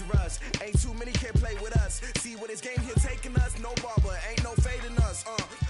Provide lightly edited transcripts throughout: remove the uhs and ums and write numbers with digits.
dangerous. Ain't too many can play with us. See where this game here taking us? No barber, ain't no fading us.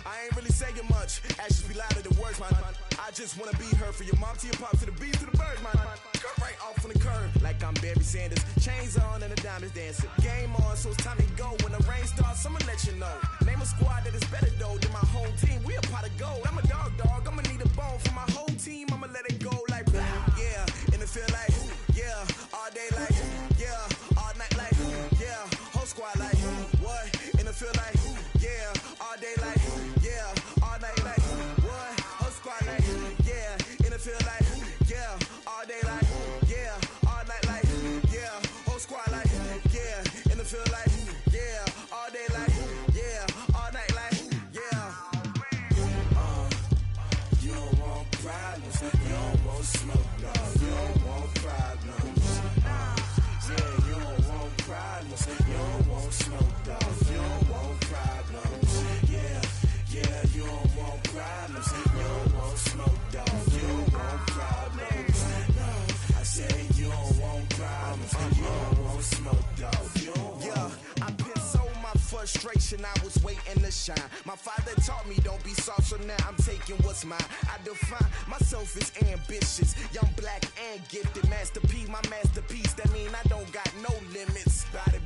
I ain't really saying much. Actions be louder than words, man. I just wanna be heard, for your mom to your pop, to the beat, to the birds, man. Cut right off on the curb, like I'm Barry Sanders. Chains on and the diamonds dancing. Game on, so it's time to go. When the rain starts, I'ma let you know. Name a squad that is better though than my home team. We a pot of gold. I'm a dog. I'ma need a bone for my whole team. I'ma let it go like blah, yeah. And it feel like, yeah. All day like, yeah. All night like, yeah. Whole squad like, what? And it feel like, yeah. All day like, yeah. All night like, what? Whole squad like, yeah. And it feel like, yeah. All day like, yeah. All night like, yeah. Whole squad like, yeah. And it feel like, yeah. All day like, yeah. All night like, yeah. You don't want problems. You don't want smoke, dog. You don't want problems. Yeah, you don't want problems. You don't want smoke, dog. You don't want problems. Yeah, you don't want problems. You don't want smoke, dog. You don't want problems. No, I say you don't want problems. You don't want smoke, dog. You don't want. Yeah, I pissed so my frustration, I was waiting to shine. My father taught me don't be soft, so now I'm taking what's mine. I define myself as ambitious, young, black, and gifted. Masterpiece, my masterpiece, that mean I don't got no limits. Bout it,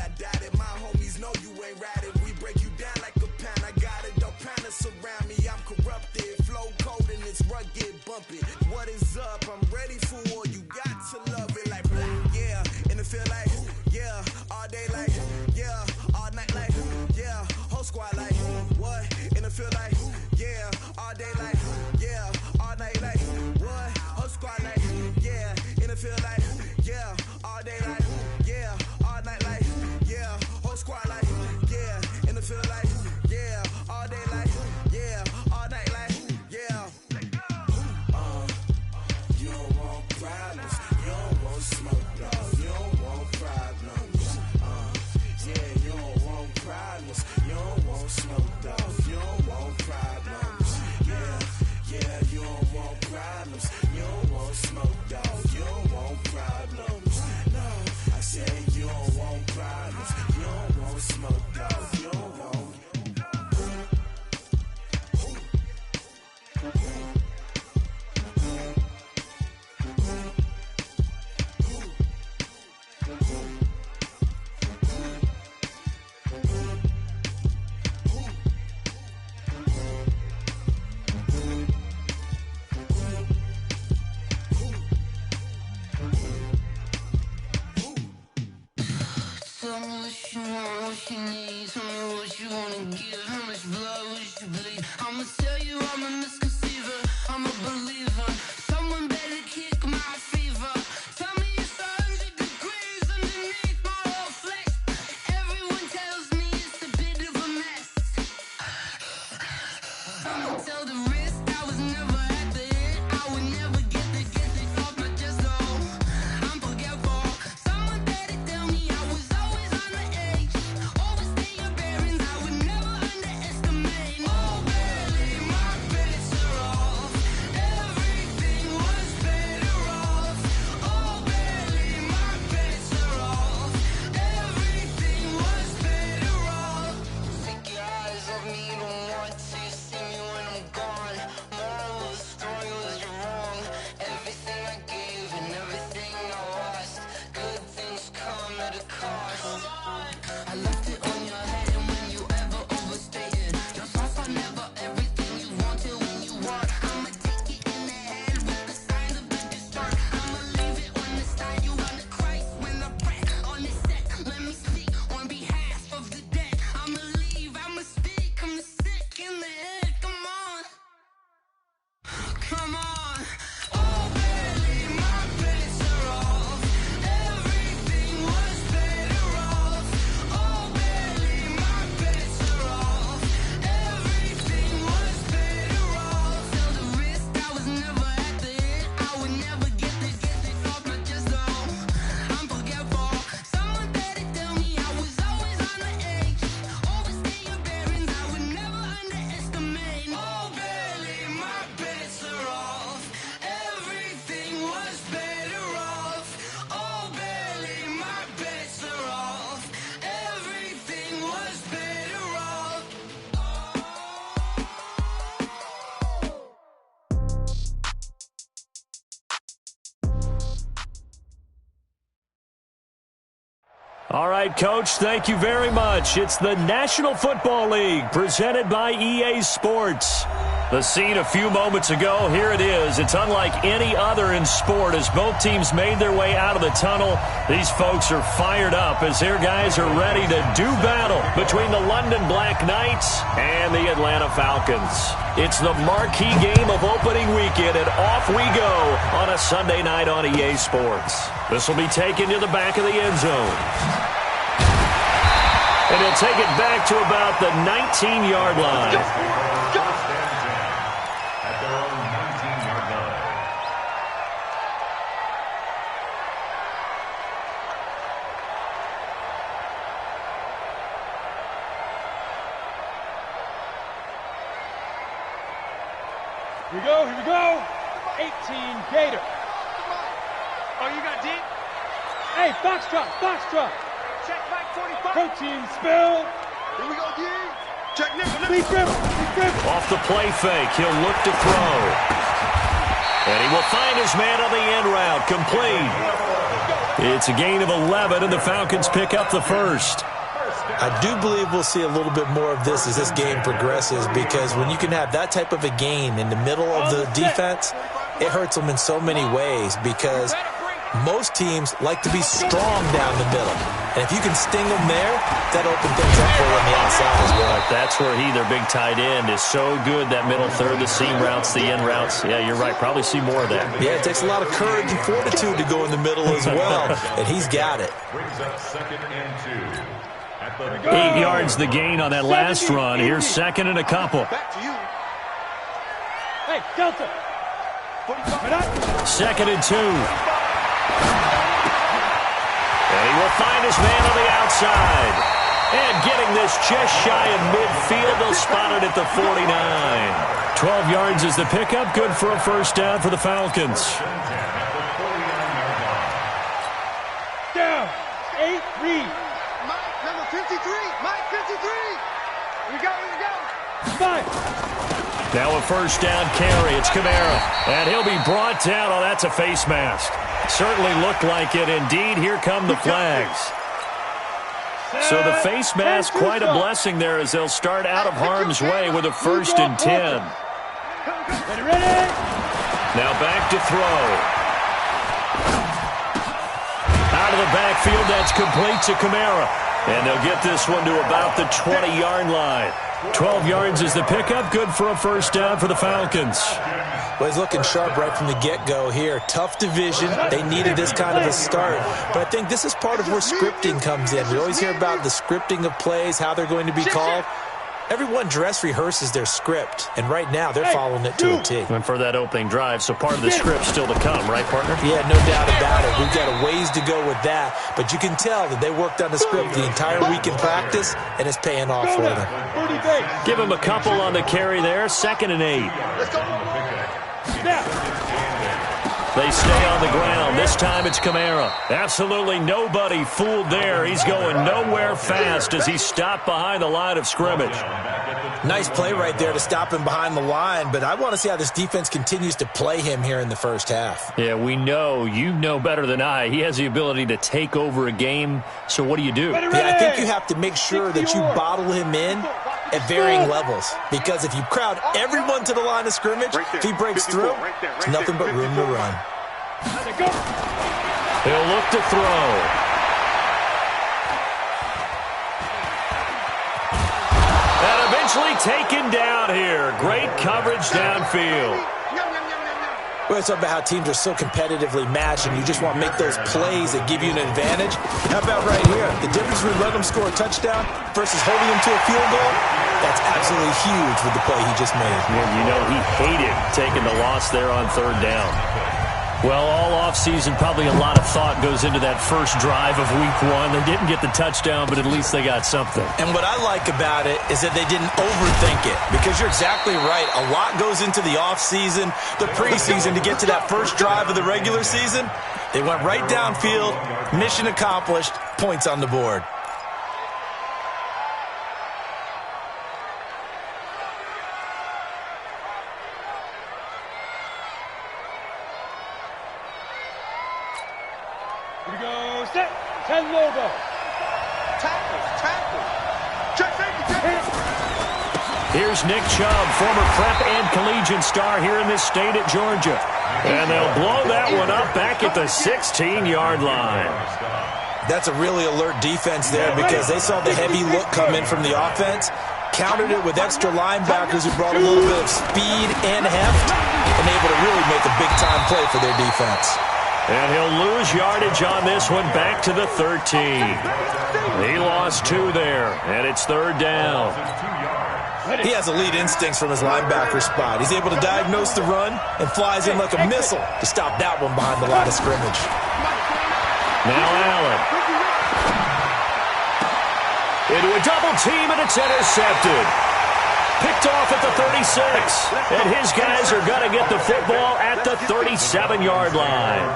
I doubt it. My homies know you ain't ratted. We break you down like a pound. I got it, don't pound us around me. I'm corrupted, flow cold and it's rugged, bumpy. What is up? I'm ready for war. You got to love it like blah, yeah. And it feel like, yeah. All day like, yeah. All night like, yeah. Whole squad like, what? And it feel like, yeah. All day like, yeah. All night like, what? Whole squad like, yeah. And it feel like, yeah. All day like, yeah. All night like, yeah. Whole squad like, yeah. And it feel like, yeah. All day like, yeah. All night like, yeah. You don't want problems. You don't want smoke, dog. You don't want problems. Yeah, you don't want problems. You don't want smoke, dog. You don't want problems. Yeah, you don't want problems. You don't want smoke, dog. You don't want problems. No, I say you don't want problems. You don't want smoke, dog. You don't want. Tell me what you want, what you need. Tell me what you wanna give. How much blood would you bleed? I'ma tell you I'm a misconceiver. I'm a believer. Someone better kick my fever. Tell me it's 100 degrees underneath my whole flesh. Everyone tells me it's a bit of a mess. I'ma tell the rest I was never at the end. I would never get this off my chest though. I'm forgetful. Someone better tell me I was always on the edge. Overstay your bearings, I would never underestimate. Oh, barely my bets are off. Everything was better off. Oh, barely my bets are off. Everything was better off. Take your eyes off me, don't want to see me when I'm gone. Moral of the story was you're wrong. Everything I gave and everything I lost. Good things come at a cost. I left it on your head, and when you ever overstay it, your thoughts are never everything you wanted when you want. I'ma take it in the head with the signs of the distort. I'ma leave it on the side. You on the Christ when the breath on the set. Let me speak on behalf of the dead. I'ma leave, I'ma speak. I'm sick in the head. Come on, come on. Oh, barely my bets are off. Everything was better All right, Coach, thank you very much. It's the National Football League presented by EA Sports. The scene a few moments ago, here it is. It's unlike any other in sport as both teams made their way out of the tunnel. These folks are fired up as their guys are ready to do battle between the London BlackKnights and the Atlanta Falcons. It's the marquee game of opening weekend, and off we go on a Sunday night on EA Sports. This will be taken to the back of the end zone. And he'll take it back to about the 19-yard line. Here we go. 18 Gator. Oh, you got deep? Hey, Foxtrot. Check back 45. Protein spill. Here we go, D. Check nickel. Lee Gribble. Off the play fake, he'll look to throw. And he will find his man on the end route, complete. It's a gain of 11, and the Falcons pick up the first. I do believe we'll see a little bit more of this as this game progresses, because when you can have that type of a gain in the middle of the defense, it hurts them in so many ways, because most teams like to be strong down the middle. And if you can sting them there, that opens things up for you on the outside as well. That's where their big tight end, is so good, that middle third, the seam routes, the end routes. Yeah, you're right. Probably see more of that. Yeah, it takes a lot of courage and fortitude to go in the middle as well, and he's got it. Brings up 2nd and 2. 8 yards the gain on that last run. Here's 2nd and a couple. Back to you. Hey, Delta. 2nd and 2. And he will find his man on the outside. And getting this just shy of midfield, they'll spot it at the 49. 12 yards is the pickup. Good for a first down for the Falcons. Down. 8 read. Mike, number 53. Mike, 53. Here we go. 5. Now a first down carry. It's Kamara. And he'll be brought down. Oh, that's a face mask. Certainly looked like it. Indeed, here come the flags. So the face mask, quite a blessing there, as they'll start out of harm's way with a 1st and 10. Ready. Now back to throw. Out of the backfield, that's complete to Kamara. And they'll get this one to about the 20-yard line. 12 yards is the pickup. Good for a first down for the Falcons. Well, he's looking sharp right from the get-go here. Tough division. They needed this kind of a start. But I think this is part of where scripting comes in. We always hear about the scripting of plays, how they're going to be called. Everyone dress rehearses their script, and right now they're following it to a T. And for that opening drive, so part of the script still to come, right, partner? Yeah, no doubt about it. We've got a ways to go with that, but you can tell that they worked on the script the entire week in practice, and it's paying off for them. Give him a couple on the carry there. 2nd and 8. They stay on the ground. This time it's Kamara. Absolutely nobody fooled there. He's going nowhere fast as he's stopped behind the line of scrimmage. Nice play right there to stop him behind the line, but I want to see how this defense continues to play him here in the first half. Yeah, we know. You know better than I. He has the ability to take over a game, so what do you do? Yeah, I think you have to make sure that you bottle him in at varying levels, because if you crowd everyone to the line of scrimmage, if he breaks through, there's nothing but room to run. He'll look to throw. And eventually taken down here. Great coverage downfield. Well, it's about how teams are so competitively matched, and you just want to make those plays that give you an advantage. How about right here? The difference between letting them score a touchdown versus holding them to a field goal, that's absolutely huge with the play he just made. Yeah, you know, he hated taking the loss there on 3rd down. Well, all offseason, probably a lot of thought goes into that first drive of week 1. They didn't get the touchdown, but at least they got something. And what I like about it is that they didn't overthink it, because you're exactly right. A lot goes into the offseason, the preseason, to get to that first drive of the regular season. They went right downfield, mission accomplished, points on the board. Here we go. Set. 10 logo. Here's Nick Chubb, former prep and collegiate star here in this state at Georgia. And they'll blow that one up back at the 16-yard line. That's a really alert defense there because they saw the heavy look come in from the offense, countered it with extra linebackers who brought a little bit of speed and heft, and able to really make a big-time play for their defense. And he'll lose yardage on this one back to the 13. He lost 2 there, and it's 3rd down. He has elite instincts from his linebacker spot. He's able to diagnose the run and flies in like a missile to stop that one behind the line of scrimmage. Now Allen. Into a double team, and it's intercepted. Picked off at the 36. And his guys are going to get the football at the 37-yard line.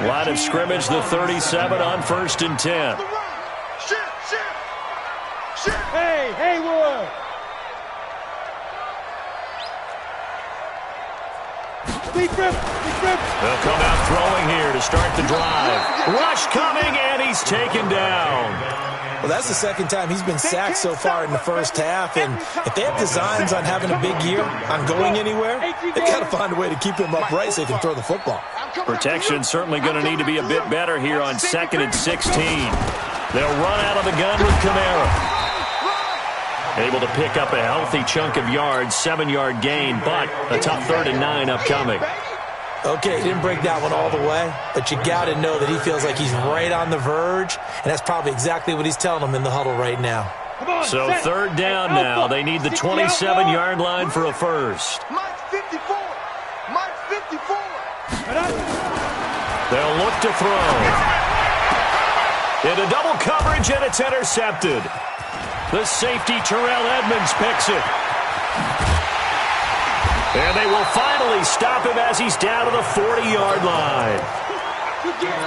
Line of scrimmage, the 37 on 1st and 10. Hey, Haywood! They'll come out throwing here to start the drive. Rush coming, and he's taken down. Well, that's the second time he's been sacked so far in the first half, and if they have designs on having a big year, on going anywhere, they've got to find a way to keep him upright so they can throw the football. Protection certainly going to need to be a bit better here on 2nd and 16. They'll run out of the gun with Kamara. Able to pick up a healthy chunk of yards, 7-yard gain, but a tough 3rd and 9 upcoming. Okay, he didn't break that one all the way, but you got to know that he feels like he's right on the verge, and that's probably exactly what he's telling them in the huddle right now. So 3rd down now. They need the 27-yard line for a first. Mike 54. Mike 54. They'll look to throw. Into double coverage, and it's intercepted. The safety, Terrell Edmonds, picks it. And they will finally stop him as he's down to the 40-yard line.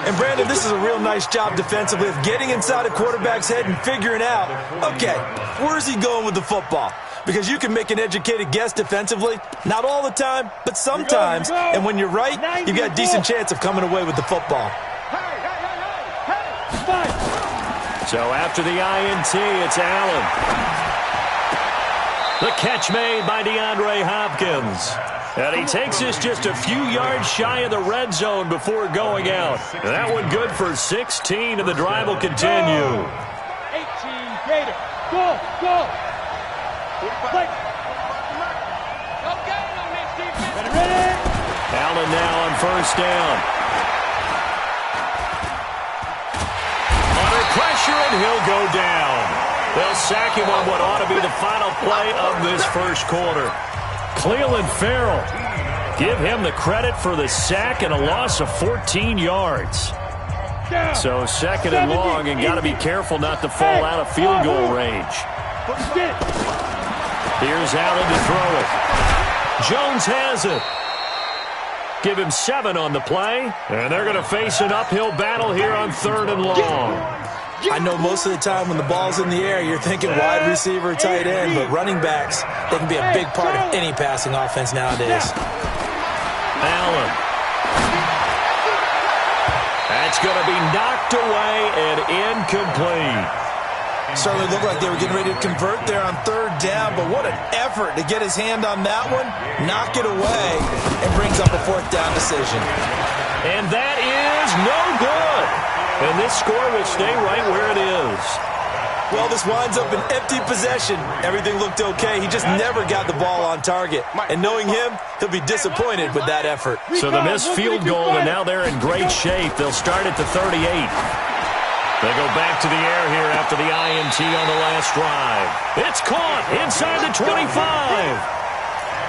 And, Brandon, this is a real nice job defensively of getting inside a quarterback's head and figuring out, okay, where's he going with the football? Because you can make an educated guess defensively, not all the time, but sometimes. And when you're right, you've got a decent chance of coming away with the football. So after the INT, it's Allen. The catch made by DeAndre Hopkins. And he takes us just a few yards shy of the red zone before going out. That one good for 16, and the drive will continue. 18, Gator. Go, go. Play. Ready? Allen now on 1st down. Under pressure, and he'll go down. They'll sack him on what ought to be the final play of this first quarter. Cleveland Farrell, give him the credit for the sack and a loss of 14 yards. So 2nd and long, and got to be careful not to fall out of field goal range. Here's Allen to throw it. Jones has it. Give him 7 on the play, and they're going to face an uphill battle here on 3rd and long. I know most of the time when the ball's in the air, you're thinking wide receiver, tight end, but running backs, they can be a big part of any passing offense nowadays. Allen. That's going to be knocked away and incomplete. Certainly looked like they were getting ready to convert there on 3rd down, but what an effort to get his hand on that one, knock it away, and brings up a 4th down decision. And that is no good. And this score will stay right where it is. Well, this winds up an empty possession. Everything looked okay. He just never got the ball on target. And knowing him, he'll be disappointed with that effort. So the missed field goal, and now they're in great shape. They'll start at the 38. They go back to the air here after the INT on the last drive. It's caught inside the 25.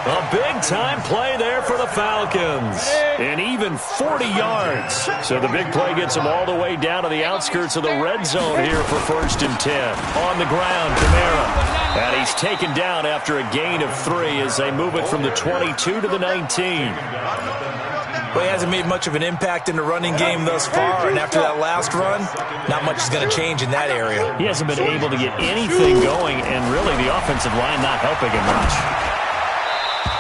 A big-time play there for the Falcons. And even 40 yards. So the big play gets them all the way down to the outskirts of the red zone here for 1st and 10. On the ground, Kamara. And he's taken down after a gain of 3 as they move it from the 22 to the 19. Well, he hasn't made much of an impact in the running game thus far, and after that last run, not much is going to change in that area. He hasn't been able to get anything going, and really the offensive line not helping him much.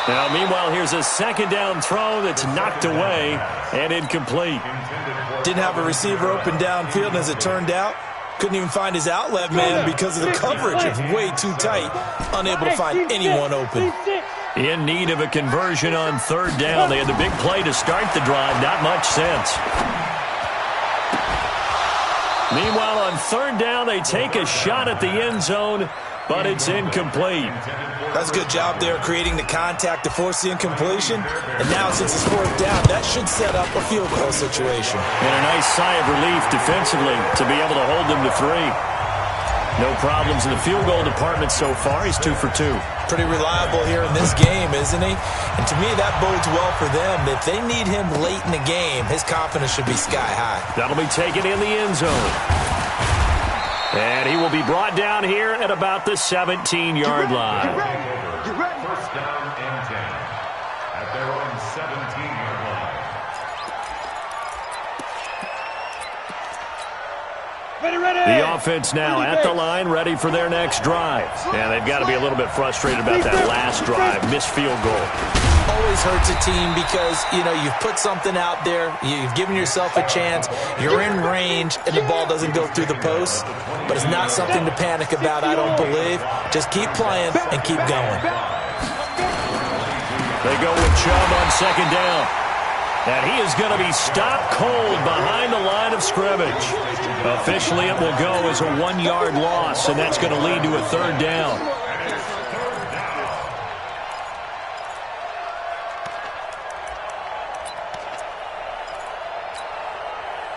Now, meanwhile, here's a 2nd down throw that's knocked away and incomplete. Didn't have a receiver open downfield, and as it turned out, Couldn't even find his outlet man because of the coverage. It's way too tight. Unable to find anyone open. In need of a conversion on third down. They had the big play to start the drive. Not much sense. Meanwhile, on third down, they take a shot at the end zone, but it's incomplete. That's a good job there creating the contact to force the incompletion. And now since it's fourth down, that should set up a field goal situation. And a nice sigh of relief defensively to be able to hold them to 3. No problems in the field goal department so far. He's 2 for 2. Pretty reliable here in this game, isn't he? And to me, that bodes well for them. If they need him late in the game, his confidence should be sky high. That'll be taken in the end zone. And he will be brought down here at about the 17-yard line. First down and 10 at their own 17-yard line. The offense now at the line, ready for their next drive. And they've got to be a little bit frustrated about that last drive. Missed field goal. Always hurts a team because, you've put something out there. You've given yourself a chance. You're in range, and the ball doesn't go through the post. But it's not something to panic about, I don't believe. Just keep playing and keep going. They go with Chubb on second down. And he is going to be stopped cold behind the line of scrimmage. Officially, it will go as a 1-yard loss, and that's going to lead to a third down.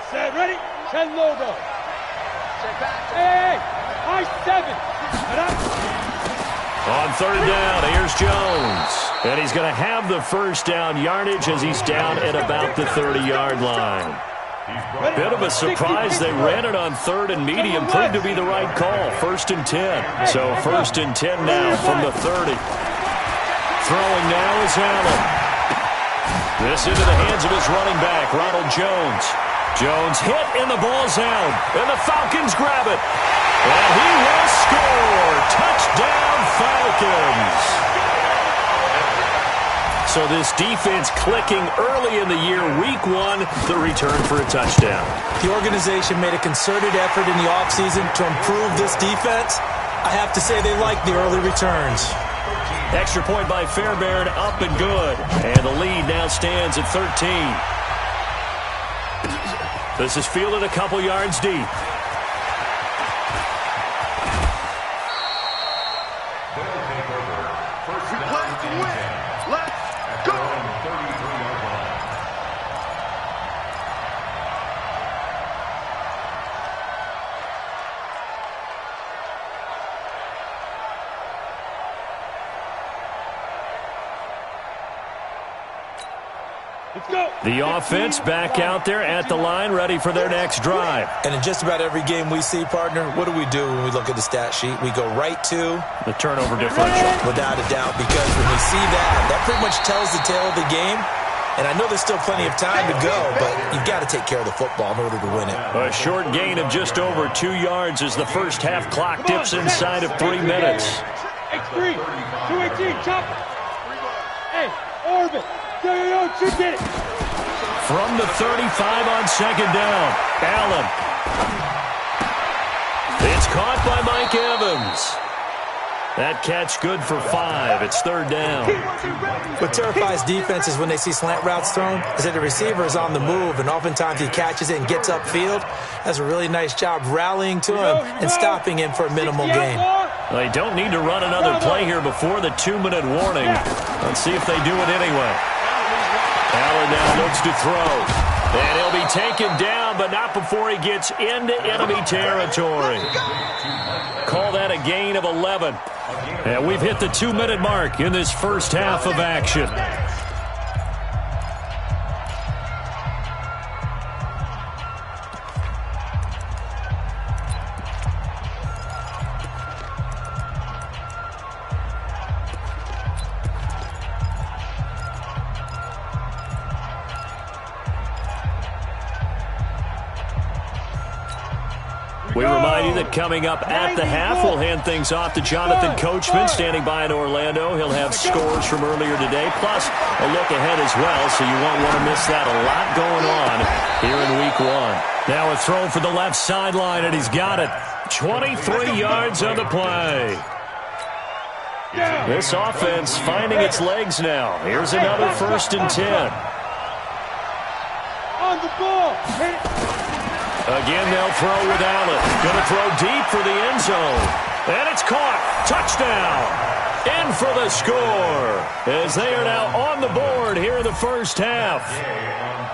Set, ready? 10 logo. Hey, I-7. On third down, here's Jones. And he's going to have the first down yardage as he's down at about the 30-yard line. Bit of a surprise. They ran it on third and medium. Proved to be the right call. 1st and 10. So 1st and 10 now from the 30. Throwing now is Allen. This into the hands of his running back, Ronald Jones. Jones hit and the ball's out. And the Falcons grab it. And he will score. Touchdown, Falcons. So this defense clicking early in the year, week 1, the return for a touchdown. The organization made a concerted effort in the offseason to improve this defense. I have to say they like the early returns. Extra point by Fairbairn, up and good. And the lead now stands at 13. This is fielded a couple yards deep. The offense back out there at the line, ready for their next drive. And in just about every game we see, partner, what do we do when we look at the stat sheet? We go right to the turnover differential. Without a doubt, because when we see that pretty much tells the tale of the game. And I know there's still plenty of time to go, but you've got to take care of the football in order to win it. A short gain of just over 2 yards as the first half clock dips inside of 3 minutes. X3, 218, chop. Hey, orbit. Yo, get it. From the 35 on second down, Allen. It's caught by Mike Evans. That catch good for 5. It's third down. What terrifies defenses when they see slant routes thrown is that the receiver is on the move, and oftentimes he catches it and gets upfield. Does a really nice job rallying to him and stopping him for a minimal gain. They don't need to run another play here before the 2-minute warning. Let's see if they do it anyway. Allen now looks to throw. And he'll be taken down, but not before he gets into enemy territory. Call that a gain of 11. And we've hit the 2-minute mark in this first half of action. We remind you that coming up at the half, we'll hand things off to Jonathan Coachman, standing by in Orlando. He'll have scores from earlier today, plus a look ahead as well, so you won't want to miss that. A lot going on here in Week 1. Now a throw for the left sideline, and he's got it. 23 yards on the play. This offense finding its legs now. Here's another 1st and 10. On the ball. Again, they'll throw with Allen. Going to throw deep for the end zone. And it's caught. Touchdown. In for the score. As they are now on the board here in the first half.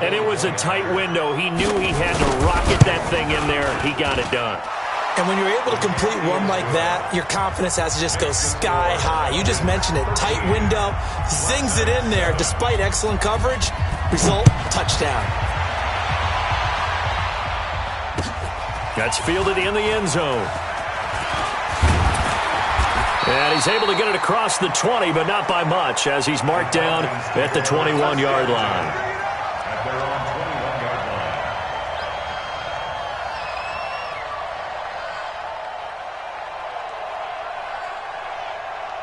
And it was a tight window. He knew he had to rocket that thing in there. He got it done. And when you're able to complete one like that, your confidence has to just go sky high. You just mentioned it. Tight window. Zings it in there despite excellent coverage. Result, touchdown. That's fielded in the end zone. And he's able to get it across the 20, but not by much, as he's marked down at the 21-yard line.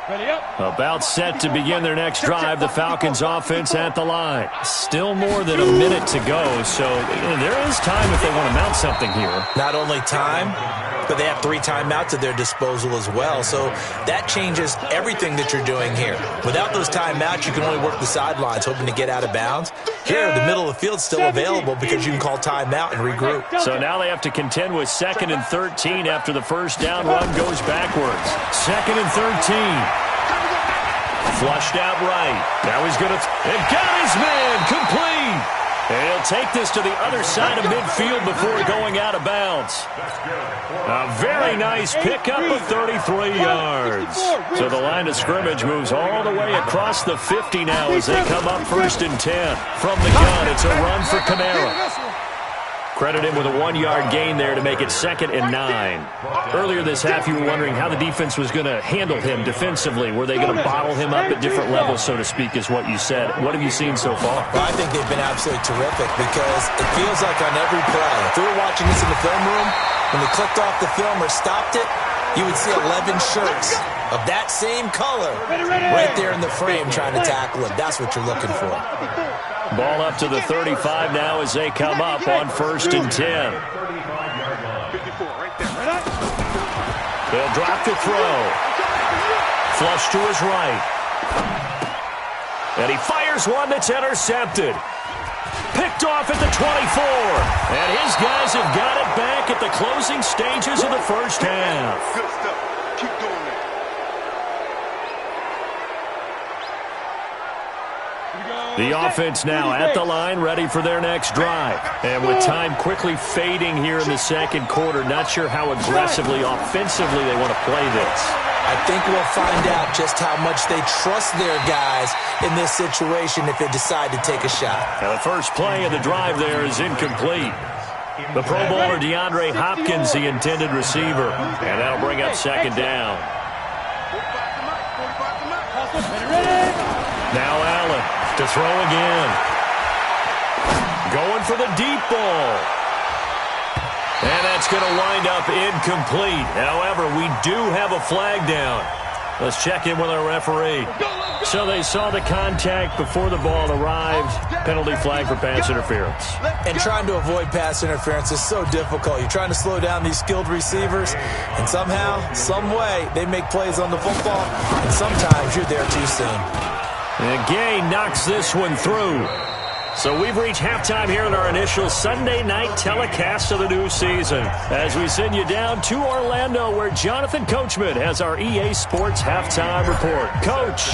Ready up. About set to begin their next drive, the Falcons offense at the line. Still more than a minute to go, so there is time if they want to mount something here. Not only time, but they have 3 timeouts at their disposal as well, so that changes everything that you're doing here. Without those timeouts, you can only work the sidelines, hoping to get out of bounds. Here, the middle of the field's still available because you can call timeout and regroup. So now they have to contend with 2nd and 13 after the first down run goes backwards. 2nd and 13. Flushed out right. Now he's going to... And got his man complete. And he'll take this to the other side of midfield before going out of bounds. A very nice pickup of 33 yards. So the line of scrimmage moves all the way across the 50 now as they come up 1st and 10. From the gun, it's a run for Kamara. Credit him with a 1-yard gain there to make it 2nd and 9. Earlier this half, you were wondering how the defense was going to handle him defensively. Were they going to bottle him up at different levels, so to speak, is what you said. What have you seen so far? Well, I think they've been absolutely terrific because it feels like on every play, if we were watching this in the film room, when they clicked off the film or stopped it, you would see 11 shirts of that same color right there in the frame trying to tackle him. That's what you're looking for. Ball up to the 35 now as they come up on 1st and 10. They'll drop the throw. Flush to his right. And he fires one that's intercepted. Picked off at the 24. And his guys have got it back at the closing stages of the first half. Good stuff. Keep doing that. The offense now at the line, ready for their next drive. And with time quickly fading here in the second quarter, not sure how aggressively, offensively they want to play this. I think we'll find out just how much they trust their guys in this situation if they decide to take a shot. Now the first play of the drive there is incomplete. The Pro Bowler DeAndre Hopkins, the intended receiver. And that'll bring up 2nd down. Now Allen to throw again. Going for the deep ball. And that's going to wind up incomplete. However, we do have a flag down. Let's check in with our referee. So they saw the contact before the ball arrived. Penalty flag for pass interference. And trying to avoid pass interference is so difficult. You're trying to slow down these skilled receivers, and somehow, some way, they make plays on the football, and sometimes you're there too soon. And Gay knocks this one through. So we've reached halftime here in our initial Sunday night telecast of the new season as we send you down to Orlando where Jonathan Coachman has our EA Sports halftime report. Coach,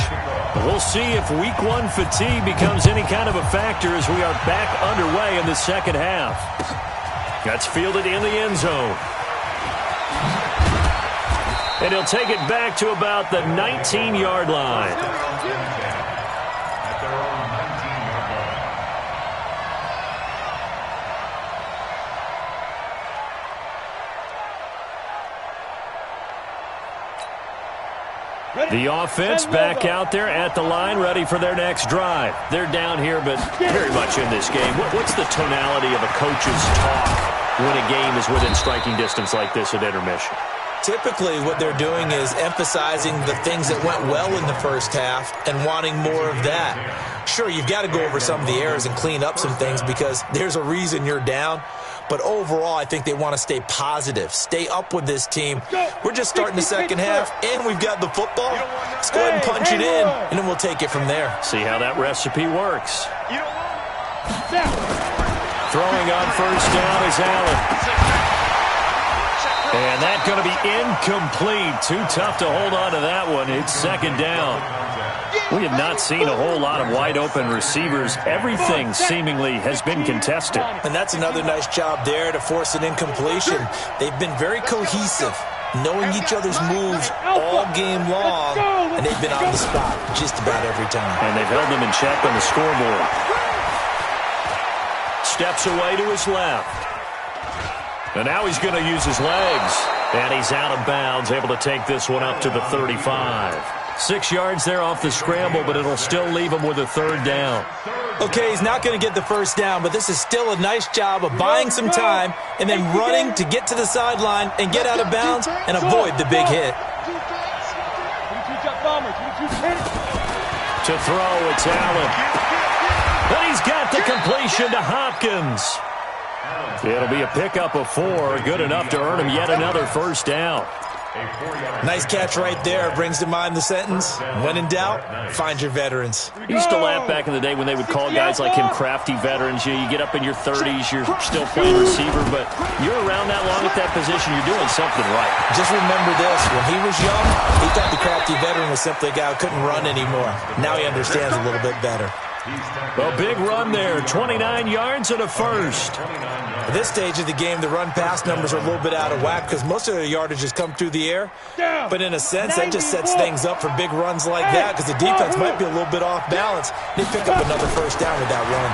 we'll see if Week 1 fatigue becomes any kind of a factor as we are back underway in the second half. That's fielded in the end zone. And he'll take it back to about the 19-yard line. The offense back out there at the line, ready for their next drive. They're down here, but very much in this game. What's the tonality of a coach's talk when a game is within striking distance like this at intermission? Typically, what they're doing is emphasizing the things that went well in the first half and wanting more of that. Sure, you've got to go over some of the errors and clean up some things because there's a reason you're down. But overall, I think they want to stay positive, stay up with this team. We're just starting the second half, and we've got the football. Let's go ahead and punch it in, and then we'll take it from there. See how that recipe works. Throwing on first down is Allen. And that's going to be incomplete. Too tough to hold on to that one. It's second down. We have not seen a whole lot of wide-open receivers. Everything seemingly has been contested. And that's another nice job there to force an incompletion. They've been very cohesive, knowing each other's moves all game long, and they've been on the spot just about every time. And they've held them in check on the scoreboard. Steps away to his left. And now he's going to use his legs. And he's out of bounds, able to take this one up to the 35. 6 yards there off the scramble, but it'll still leave him with a third down. Okay, he's not going to get the first down, but this is still a nice job of buying some time and then running to get to the sideline and get out of bounds and avoid the big hit. To throw, it's Allen. And he's got the completion to Hopkins. It'll be a pickup of 4, good enough to earn him yet another first down. Nice catch right there. Brings to mind the sentence, when in doubt, find your veterans. You used to laugh back in the day when they would call guys like him crafty veterans. You get up in your 30s, you're still playing receiver, but you're around that long at that position, you're doing something right. Just remember this, when he was young, he thought the crafty veteran was simply a guy who couldn't run anymore. Now he understands a little bit better. A big run there, 29 yards and a first. At this stage of the game, the run-pass numbers are a little bit out of whack because most of their yardage has come through the air. But in a sense, that just sets things up for big runs like that because the defense might be a little bit off balance. They pick up another first down with that run.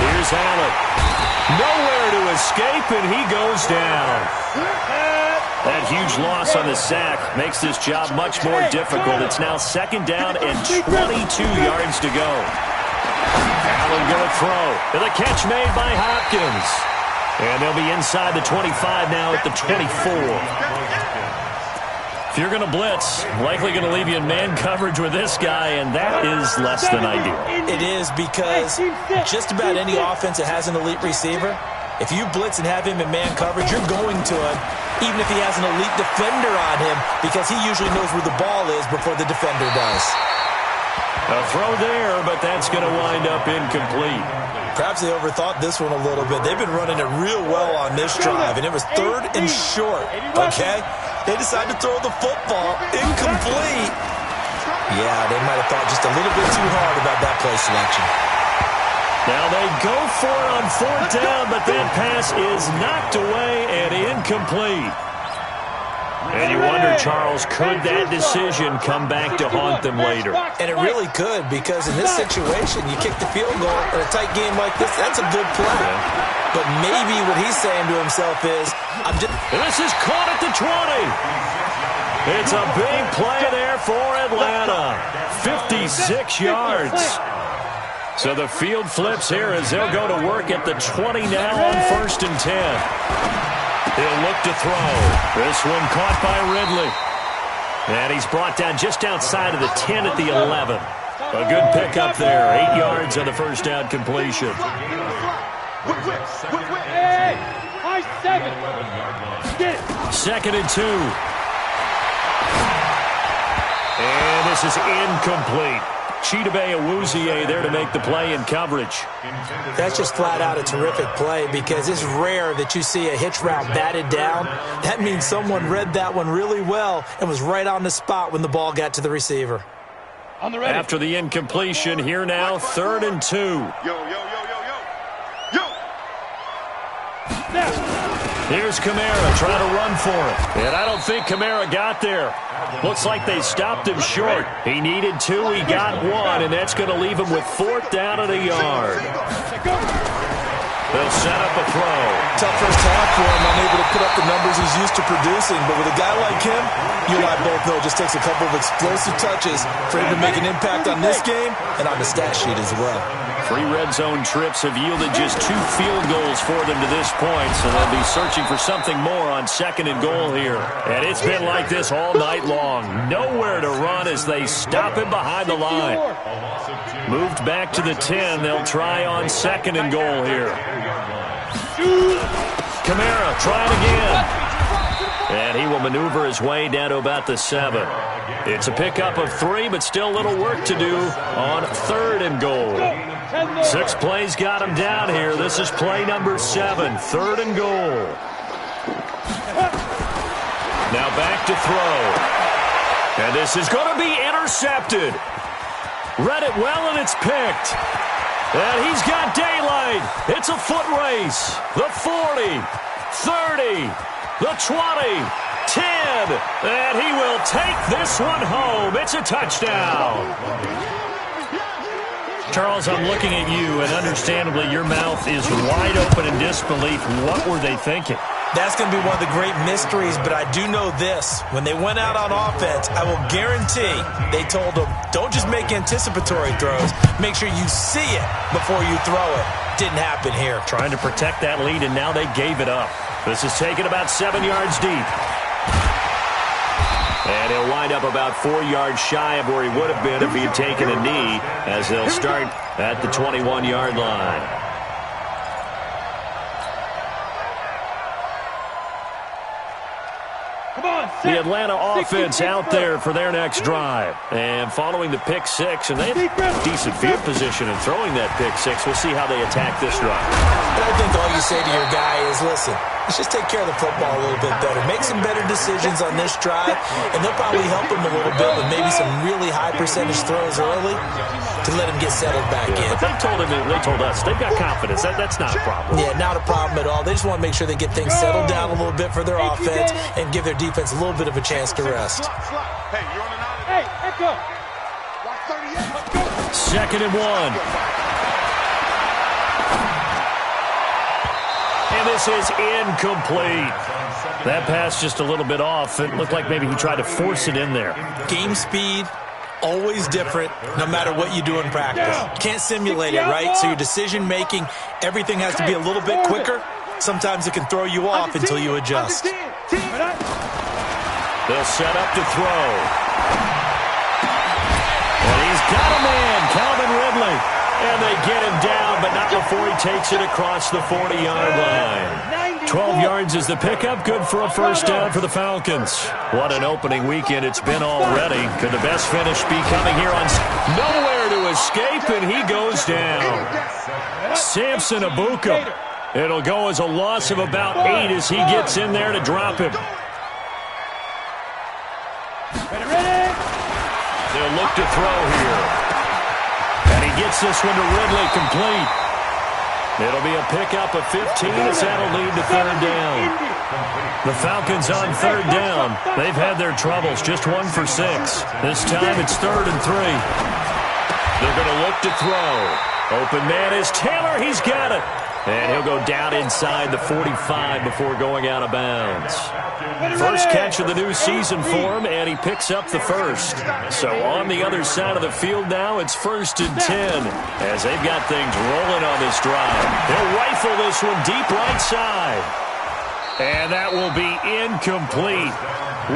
Here's Allen. Nowhere to escape, and he goes down. That huge loss on the sack makes this job much more difficult. It's now second down and 22 yards to go. Allen going to throw. And the catch made by Hopkins. And they'll be inside the 25 now at the 24. If you're going to blitz, likely going to leave you in man coverage with this guy, and that is less than ideal. It is because just about any offense that has an elite receiver, if you blitz and have him in man coverage, you're going to him, even if he has an elite defender on him, because he usually knows where the ball is before the defender does. A throw there, but that's going to wind up incomplete. Perhaps they overthought this one a little bit. They've been running it real well on this drive, and it was 3rd and short, okay? They decided to throw the football incomplete. Yeah, they might have thought just a little bit too hard about that play selection. Now they go for it on 4th down, but that pass is knocked away and incomplete. And you wonder, Charles, could that decision come back to haunt them later? And it really could, because in this situation, you kick the field goal in a tight game like this, that's a good play. But maybe what he's saying to himself is, this is caught at the 20. It's a big play there for Atlanta. 56 yards. So the field flips here as they'll go to work at the 20 now on 1st and 10. He'll look to throw. This one caught by Ridley. And he's brought down just outside of the 10 at the 11. A good pickup there. 8 yards on the first down completion. Hey, high 7. Get it. 2nd and 2. And this is incomplete. Chidobe Awuzie there to make the play in coverage. That's just flat out a terrific play because it's rare that you see a hitch route batted down. That means someone read that one really well and was right on the spot when the ball got to the receiver. After the incompletion, here now, 3rd and 2. Here's Kamara trying to run for it. And I don't think Kamara got there. Looks like they stopped him short. He needed 2, he got 1, and that's going to leave him with 4th down at a yard. They'll set up a throw. Tough first half for him, unable to put up the numbers he's used to producing. But with a guy like him, you and I both know it just takes a couple of explosive touches for him to make an impact on this game and on the stat sheet as well. 3 red zone trips have yielded just 2 field goals for them to this point, so they'll be searching for something more on 2nd and goal here. And it's been like this all night long. Nowhere to run as they stop him behind the line. Moved back to the 10. They'll try on 2nd and goal here. Kamara trying again. And he will maneuver his way down to about the 7. It's a pickup of 3, but still a little work to do on 3rd and goal. 6 plays got him down here. This is play number 7, 3rd and goal. Now back to throw. And this is going to be intercepted. Read it well, and it's picked. And he's got daylight. It's a foot race. The 40, 30, the 20, 10, and he will take this one home. It's a touchdown. Charles, I'm looking at you, and understandably your mouth is wide open in disbelief. What were they thinking? That's going to be one of the great mysteries, but I do know this. When they went out on offense, I will guarantee they told them, don't just make anticipatory throws. Make sure you see it before you throw it. Didn't happen here. Trying to protect that lead, and now they gave it up. This is taken about 7 yards deep. And he'll wind up about 4 yards shy of where he would have been if he had taken a knee, as they'll start at the 21-yard line. The Atlanta offense out there for their next drive. And following the pick 6, and they have decent field position in throwing that pick 6. We'll see how they attack this drive. I think all you say to your guy is, listen, let's just take care of the football a little bit better. Make some better decisions on this drive, and they'll probably help him a little bit with maybe some really high percentage throws early to let him get settled back in. But they told us they've got confidence. That's not a problem. Yeah, not a problem at all. They just want to make sure they get things settled down a little bit for their offense and give their defense a little bit of a chance to rest. Hey, you're on the 9. Hey, echo. Watch 38. Let's go. 2nd and 1. And this is incomplete. That pass just a little bit off. It looked like maybe he tried to force it in there. Game speed, always different, no matter what you do in practice. Can't simulate it, right? So your decision-making, everything has to be a little bit quicker. Sometimes it can throw you off until you adjust. They'll set up to throw. And he's got a man, Calvin Ridley. And they get him down, but not before he takes it across the 40-yard line. 12 yards is the pickup. Good for a first down for the Falcons. What an opening weekend it's been already. Could the best finish be coming here on nowhere to escape, and he goes down. Samson Abuka. It'll go as a loss of about 8 as he gets in there to drop him. They'll look to throw here. And he gets this one to Ridley complete. It'll be a pickup of 15 as that'll lead to 3rd down. The Falcons on 3rd down. They've had their troubles, just 1 for 6. This time it's 3rd and 3. They're going to look to throw. Open man is Taylor. He's got it. And he'll go down inside the 45 before going out of bounds. First catch of the new season for him, and he picks up the first. So on the other side of the field now, it's 1st and 10 as they've got things rolling on this drive. He'll rifle this one deep right side. And that will be incomplete.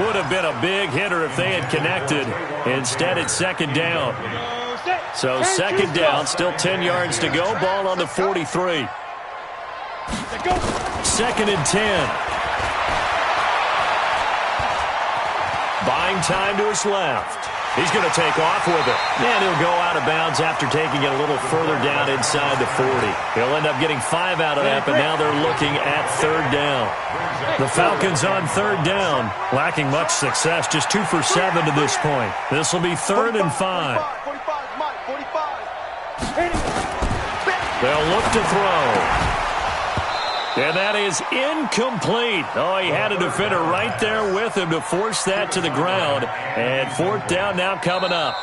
Would have been a big hitter if they had connected. Instead, it's 2nd down. So 2nd down, still 10 yards to go. Ball on the 43. 2nd and 10. Buying time to his left. He's going to take off with it. And he'll go out of bounds after taking it a little further down inside the 40. He'll end up getting 5 out of that, but now they're looking at 3rd down. The Falcons on 3rd down, lacking much success, just 2 for 7 to this point. This will be 3rd and 5. They'll look to throw. And that is incomplete. Oh, he had a defender right there with him to force that to the ground. And 4th down now coming up.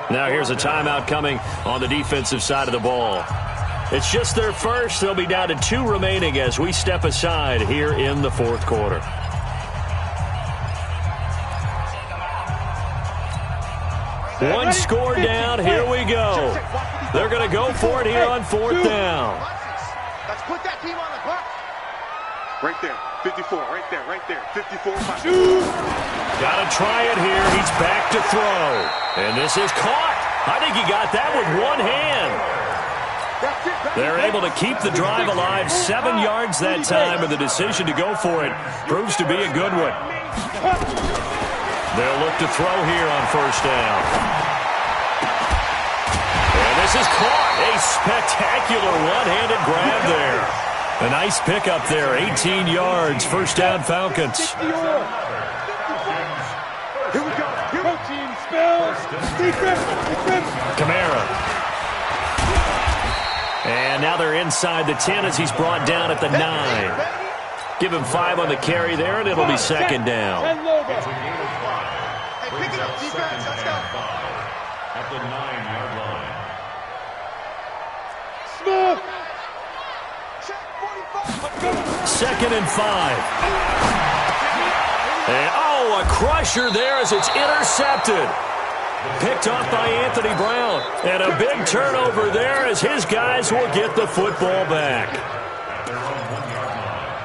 Now here's a timeout coming on the defensive side of the ball. It's just their first. They'll be down to 2 remaining as we step aside here in the 4th quarter. One score down. Here we go. They're going to go for it here on 4th down. Let's put that team on the clock. Right there, 54, right there, 54. Got to try it here. He's back to throw. And this is caught. I think he got that with one hand. They're able to keep the drive alive. 7 yards that time, and the decision to go for it proves to be a good one. They'll look to throw here on 1st down. And this is caught. A spectacular one-handed grab there. A nice pickup there, 18 yards, 1st down Falcons. Here we go. Team spells. Kamara. And now they're inside the 10 as he's brought down at the 9. Give him 5 on the carry there, and it'll be 2nd down. It's a gain of 5. Brings up 2nd and 5 at the 9-yard line. Smith. 2nd and 5. And, a crusher there as it's intercepted. Picked off by Anthony Brown. And a big turnover there as his guys will get the football back. At their own 1-yard line.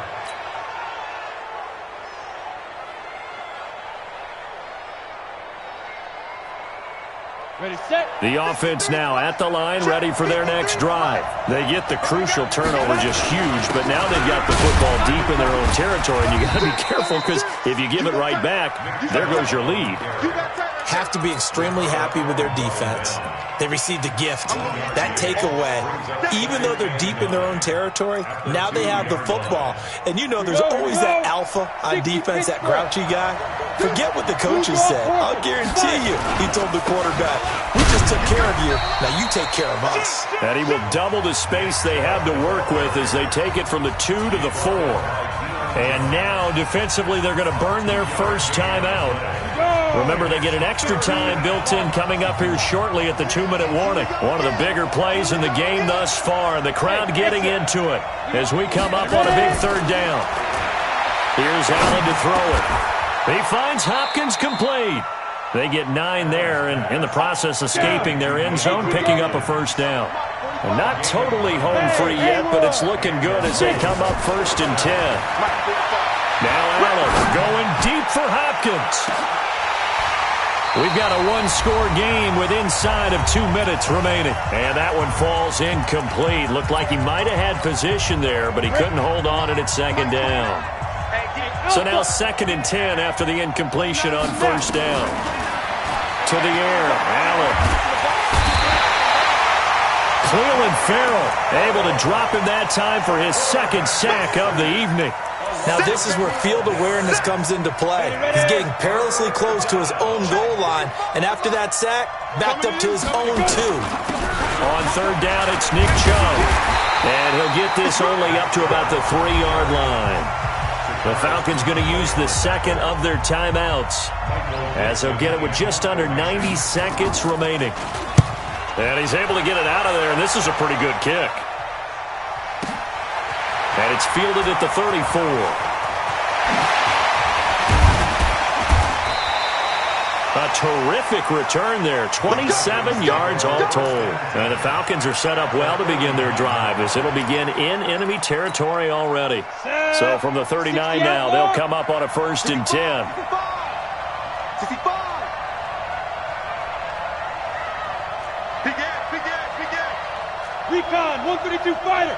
Ready, set. The offense now at the line, ready for their next drive. They get the crucial turnover, just huge, but now they've got the football deep in their own territory, and you got to be careful because if you give it right back, there goes your lead. Have to be extremely happy with their defense. They received a gift. That takeaway, even though they're deep in their own territory, now they have the football. And you know there's always that alpha on defense, that grouchy guy. Forget what the coaches said. I'll guarantee you, he told the quarterback, we just took care of you. Now you take care of us. And he will double the space they have to work with as they take it from the 2 to the 4. And now, defensively, they're going to burn their first time out. Remember, they get an extra time built in coming up here shortly at the 2-minute warning. One of the bigger plays in the game thus far. The crowd getting into it as we come up on a big 3rd down. Here's Allen to throw it. He finds Hopkins complete. They get 9 there, and in the process escaping their end zone, picking up a 1st down. And not totally home free yet, but it's looking good as they come up 1st and 10. Now Allen going deep for Hopkins. We've got a 1-score game with inside of 2 minutes remaining. And that one falls incomplete. Looked like he might have had position there, but he couldn't hold on and it's 2nd down. So now 2nd and 10 after the incompletion on 1st down. To the air, Allen. Cleveland Farrell able to drop him that time for his 2nd sack of the evening. Now this is where field awareness comes into play. He's getting perilously close to his own goal line, and after that sack, backed up to his own 2. On 3rd down, it's Nick Chubb. And he'll get this only up to about the 3-yard line. The Falcons going to use the 2nd of their timeouts as they'll get it with just under 90 seconds remaining. And he's able to get it out of there, and this is a pretty good kick. And it's fielded at the 34. A terrific return there. 27 yards all told. And the Falcons are set up well to begin their drive as it'll begin in enemy territory already. So from the 39 now, they'll come up on a 1st and 10. 65. Recon, 132 fighter.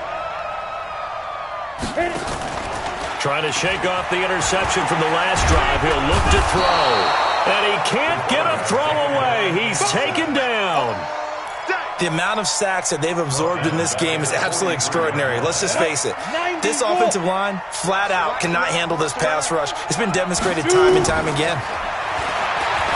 Trying to shake off the interception from the last drive. He'll look to throw. And he can't get a throw away. He's taken down. The amount of sacks that they've absorbed in this game is absolutely extraordinary. Let's just face it. This offensive line, flat out, cannot handle this pass rush. It's been demonstrated time and time again.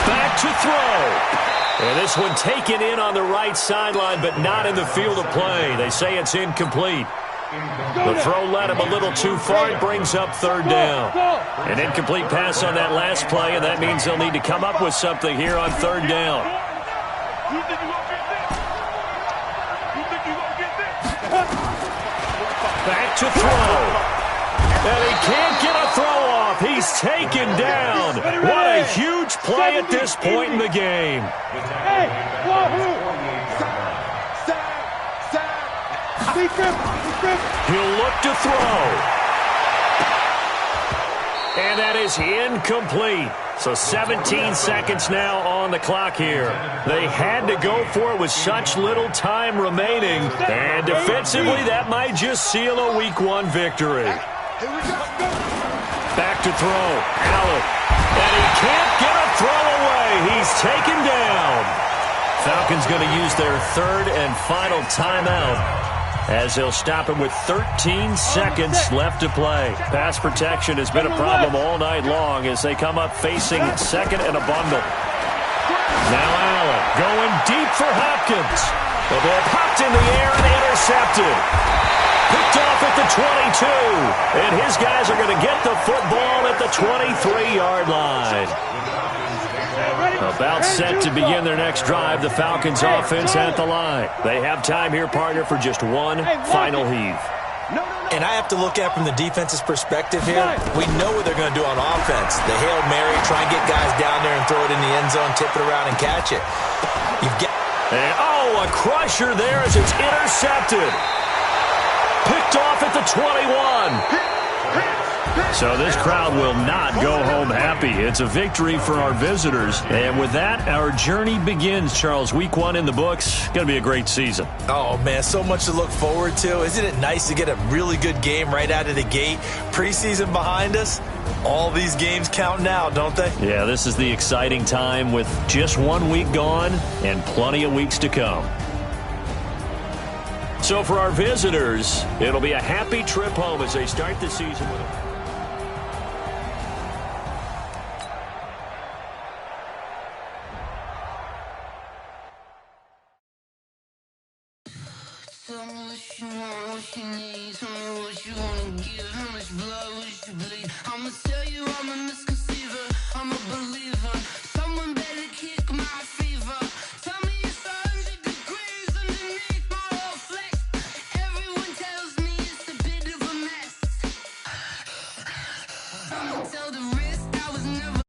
Back to throw. And this one taken in on the right sideline, but not in the field of play. They say it's incomplete. The throw led him a little too far. It brings up 3rd down. An incomplete pass on that last play, and that means they'll need to come up with something here on 3rd down. Back to throw. And he can't get a throw off. He's taken down. What a huge play at this point in the game. Hey, Wahoo! He'll look to throw. And that is incomplete. So 17 seconds now on the clock here. They had to go for it with such little time remaining. And defensively, that might just seal a Week 1 victory. Back to throw. Allen. And he can't get a throw away. He's taken down. Falcons going to use their third and final timeout as they'll stop him with 13 seconds left to play. Pass protection has been a problem all night long as they come up facing second and a bundle. Now Allen going deep for Hopkins. The ball popped in the air and intercepted. Picked off at the 22. And his guys are going to get the football at the 23-yard line. About set to begin their next drive, the Falcons offense at the line. They have time here, partner, for just one final heave. And I have to look at it from the defense's perspective here. We know what they're going to do on offense. The Hail Mary, try and get guys down there and throw it in the end zone, tip it around and catch it. And, a crusher there as it's intercepted. Picked off at the 21. So this crowd will not go home happy. It's a victory for our visitors. And with that, our journey begins, Charles. Week 1 in the books. Going to be a great season. Oh, man, so much to look forward to. Isn't it nice to get a really good game right out of the gate? Preseason behind us. All these games count now, don't they? Yeah, this is the exciting time with just 1 week gone and plenty of weeks to come. So for our visitors, it'll be a happy trip home as they start the season with a Tell me what you want, what you need. Tell me what you wanna give. How much blood would you bleed? I'ma tell you I'm a misconceiver. I'm a believer. Someone better kick my fever. Tell me it's 100 degrees underneath my whole flesh. Everyone tells me it's a bit of a mess. Someone tell the wrist I was never